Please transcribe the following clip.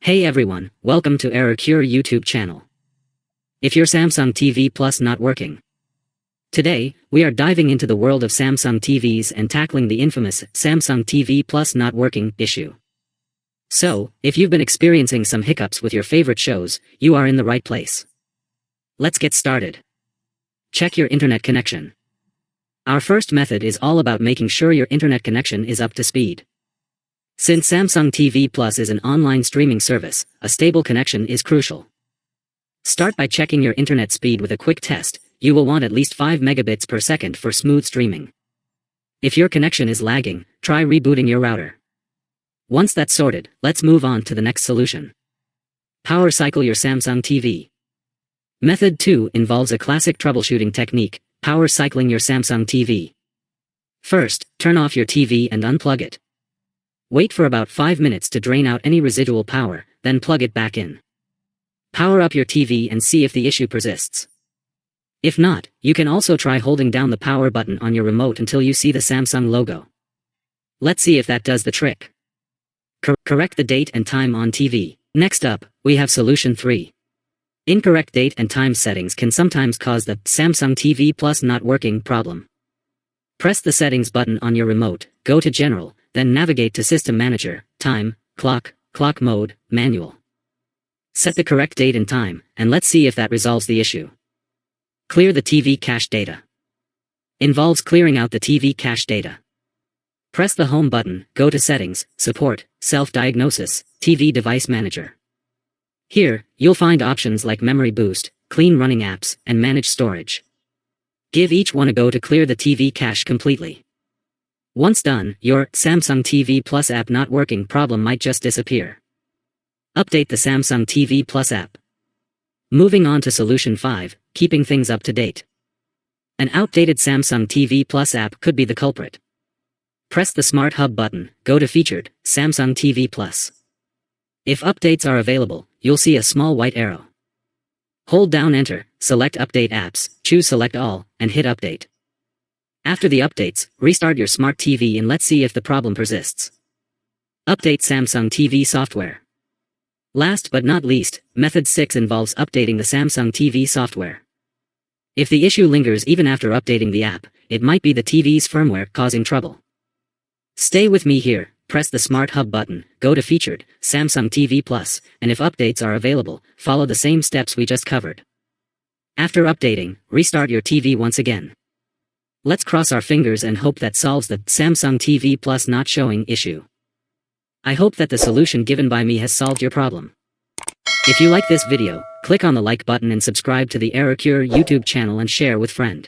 Hey everyone, welcome to Error Cure YouTube channel. If your Samsung TV Plus not working. Today, we are diving into the world of Samsung TVs and tackling the infamous Samsung TV Plus not working issue. So, if you've been experiencing some hiccups with your favorite shows, you are in the right place. Let's get started. Check your internet connection. Our first method is all about making sure your internet connection is up to speed. Since Samsung TV Plus is an online streaming service, a stable connection is crucial. Start by checking your internet speed with a quick test. You will want at least 5 megabits per second for smooth streaming. If your connection is lagging, try rebooting your router. Once that's sorted, let's move on to the next solution. Power cycle your Samsung TV. Method 2 involves a classic troubleshooting technique, power cycling your Samsung TV. First, turn off your TV and unplug it. Wait for about 5 minutes to drain out any residual power, then plug it back in. Power up your TV and see if the issue persists. If not, you can also try holding down the power button on your remote until you see the Samsung logo. Let's see if that does the trick. Correct the date and time on TV. Next up, we have solution 3. Incorrect date and time settings can sometimes cause the Samsung TV Plus not working problem. Press the settings button on your remote, go to General, then navigate to System Manager, Time, Clock Mode, Manual. Set the correct date and time, and let's see if that resolves the issue. Clear the TV cache data. Involves clearing out the TV cache data. Press the Home button, go to Settings, Support, Self-Diagnosis, TV Device Manager. Here, you'll find options like Memory Boost, Clean Running Apps, and Manage Storage. Give each one a go to clear the TV cache completely. Once done, your Samsung TV Plus app not working problem might just disappear. Update the Samsung TV Plus app. Moving on to solution 5, keeping things up to date. An outdated Samsung TV Plus app could be the culprit. Press the Smart Hub button, go to Featured, Samsung TV Plus. If updates are available, you'll see a small white arrow. Hold down Enter, select Update Apps, choose Select All, and hit Update. After the updates, restart your smart TV and let's see if the problem persists. Update Samsung TV software. Last but not least, method 6 involves updating the Samsung TV software. If the issue lingers even after updating the app, it might be the TV's firmware causing trouble. Stay with me here, press the Smart Hub button, go to Featured, Samsung TV Plus, and if updates are available, follow the same steps we just covered. After updating, restart your TV once again. Let's cross our fingers and hope that solves the Samsung TV Plus not showing issue. I hope that the solution given by me has solved your problem. If you like this video, click on the like button and subscribe to the Error Cure YouTube channel and share with friend.